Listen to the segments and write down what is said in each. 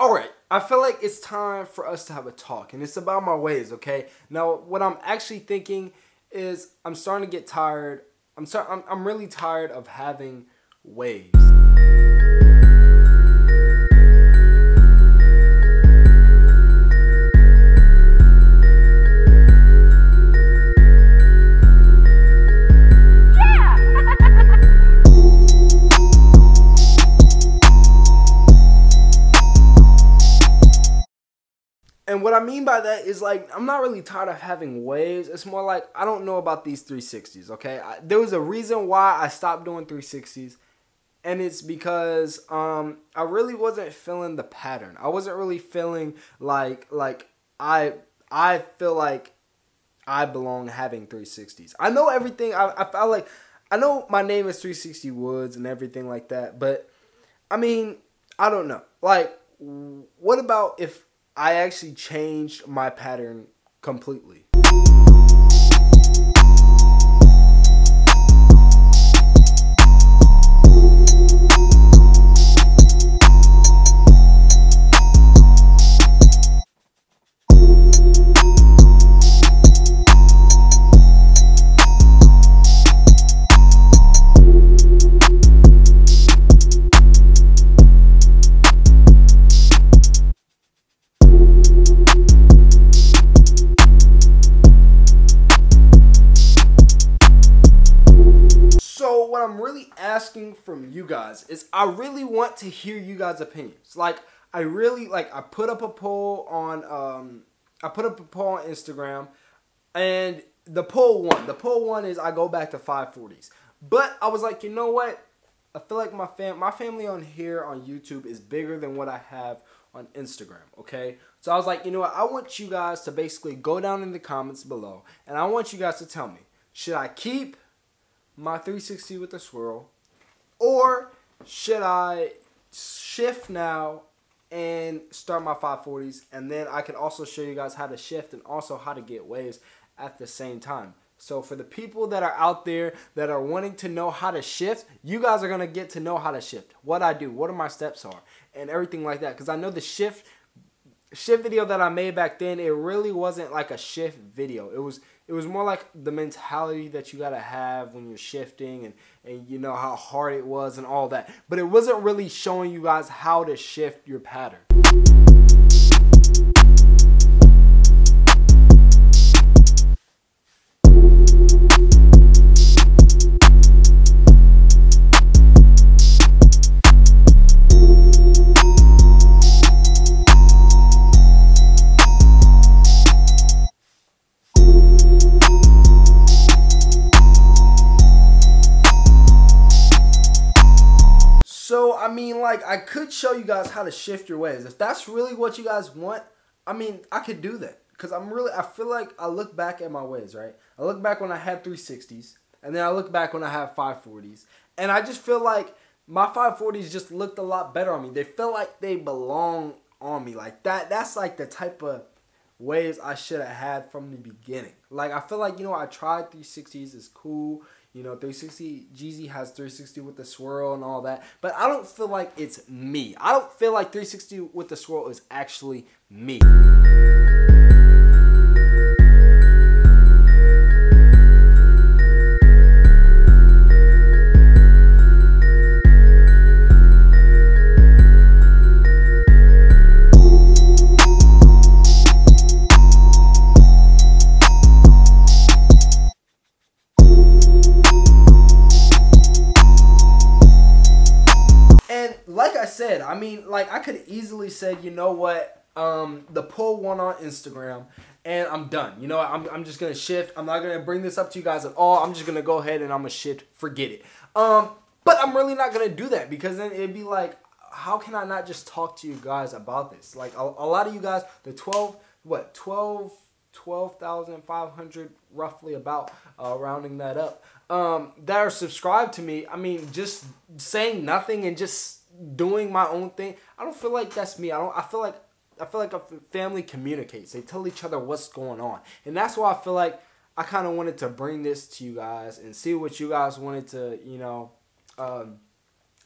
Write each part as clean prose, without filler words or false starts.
Alright, I feel like it's time for us to have a talk, and it's about my waves, okay? Now, what I'm actually thinking is I'm starting to get tired. I'm really tired of having waves. And what I mean by that is, like, I'm not really tired of having waves. It's more like I don't know about these 360s, okay? There was a reason why I stopped doing 360s, and it's because I really wasn't feeling the pattern. I wasn't really feeling like I feel like I belong having 360s. I know everything. I felt like I know my name is 360 Woods and everything like that, but I mean, I don't know. Like, what about if I actually changed my pattern completely? So what I'm really asking from you guys is I really want to hear you guys' opinions. Like, I put up a poll on Instagram, and the poll won. The poll won is I go back to 540s. But I was like, you know what? I feel like my family on here on YouTube is bigger than what I have on Instagram, okay? So I was like, you know what? I want you guys to basically go down in the comments below, and I want you guys to tell me, should I keep my 360 with the swirl, or should I shift now and start my 540s? And then I can also show you guys how to shift and also how to get waves at the same time. So for the people that are out there that are wanting to know how to shift, you guys are going to get to know how to shift, what I do, what my steps are, and everything like that. Because I know the shift video that I made back then, it really wasn't like a shift video. It was more like the mentality that you gotta have when you're shifting, and you know how hard it was and all that. But it wasn't really showing you guys how to shift your pattern. So, I mean, like, I could show you guys how to shift your waves. If that's really what you guys want, I mean, I could do that. Because I feel like I look back at my waves, right? I look back when I had 360s. And then I look back when I had 540s. And I just feel like my 540s just looked a lot better on me. They felt like they belong on me. Like, that's like the type of waves I should have had from the beginning. Like, I feel like, you know, I tried 360s. It's cool. You know, 360, Jeezy has 360 with the swirl and all that. But I don't feel like it's me. I don't feel like 360 with the swirl is actually me. Like I said, I mean, like, I could easily say, you know what, the poll won on Instagram, and I'm done. You know, I'm just going to shift. I'm not going to bring this up to you guys at all. I'm just going to go ahead and I'm going to shift. Forget it. But I'm really not going to do that, because then it'd be like, how can I not just talk to you guys about this? Like, a lot of you guys, the 12,500 roughly, about rounding that up, that are subscribed to me. I mean, just saying nothing and just doing my own thing, I don't feel like that's me. I feel like a family communicates. They tell each other what's going on, and that's why I feel like I kind of wanted to bring this to you guys and see what you guys wanted to, you know,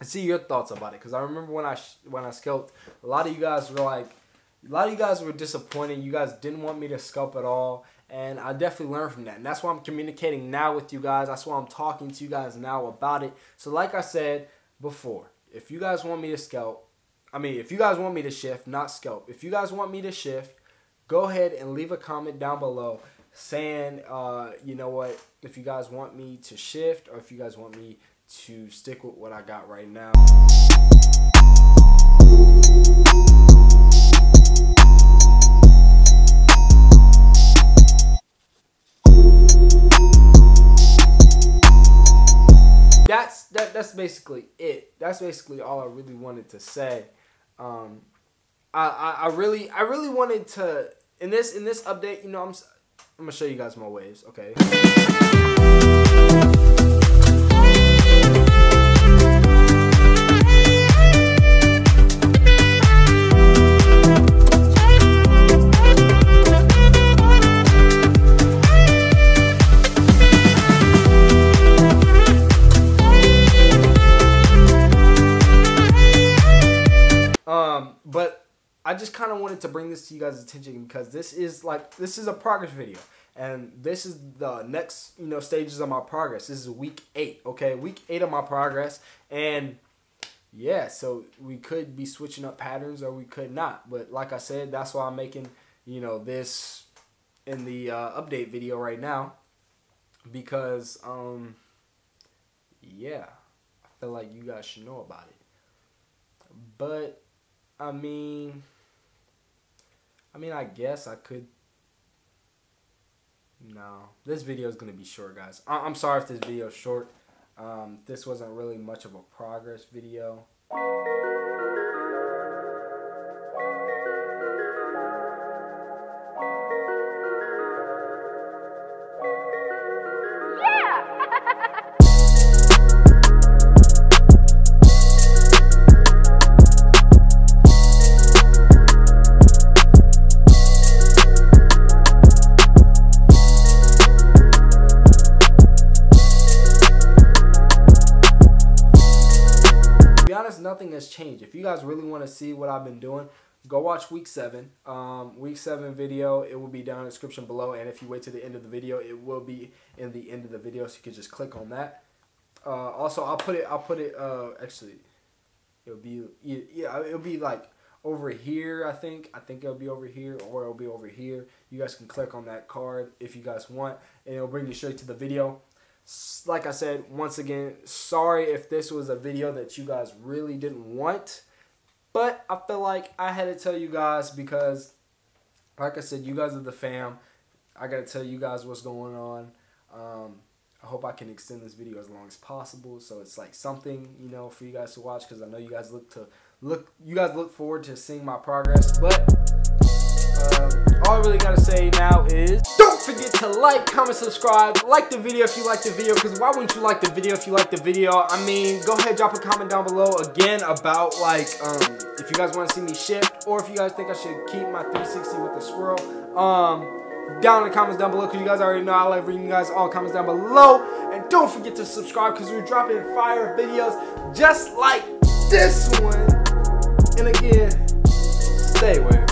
see your thoughts about it, because I remember when I scalped, a lot of you guys were disappointed. You guys didn't want me to scalp at all, and I definitely learned from that. And that's why I'm communicating now with you guys. That's why I'm talking to you guys now about it. So like I said before, if you guys want me to scalp, if you guys want me to shift, not scalp. If you guys want me to shift, go ahead and leave a comment down below saying, you know what, if you guys want me to shift or if you guys want me to stick with what I got right now. That's basically it. That's basically all I really wanted to say. I really wanted to, in this update, you know, I'm gonna show you guys my waves, okay? But I just kind of wanted to bring this to you guys' attention because this is a progress video, and this is the next, you know, stages of my progress. This is week 8, okay? Week 8 of my progress, and yeah, so we could be switching up patterns or we could not. But like I said, that's why I'm making, you know, this in the update video right now, because yeah, I feel like you guys should know about it. But I mean, I guess I could. No, this video is gonna be short, guys. I'm sorry if this video is short. This wasn't really much of a progress video. Nothing has changed. If you guys really want to see what I've been doing, go watch week 7. Week 7 video, it will be down in the description below, and if you wait to the end of the video, it will be in the end of the video, so you can just click on that. Also, I'll put it actually, it'll be like over here. I think it'll be over here, or it'll be over here. You guys can click on that card if you guys want, and it'll bring you straight to the video. Like I said, once again, sorry if this was a video that you guys really didn't want, but I feel like I had to tell you guys because, like I said, you guys are the fam. I gotta tell you guys what's going on. I hope I can extend this video as long as possible, so it's like something, you know, for you guys to watch, because I know you guys look forward to seeing my progress. But all I really gotta say now is, don't forget to like, comment, subscribe, like the video if you like the video, because why wouldn't you like the video if you like the video? I mean, go ahead, drop a comment down below again about, like, if you guys want to see me shift, or if you guys think I should keep my 360 with the swirl, down in the comments down below, because you guys already know I like reading you guys all comments down below. And don't forget to subscribe, because we're dropping fire videos just like this one. And again, stay away.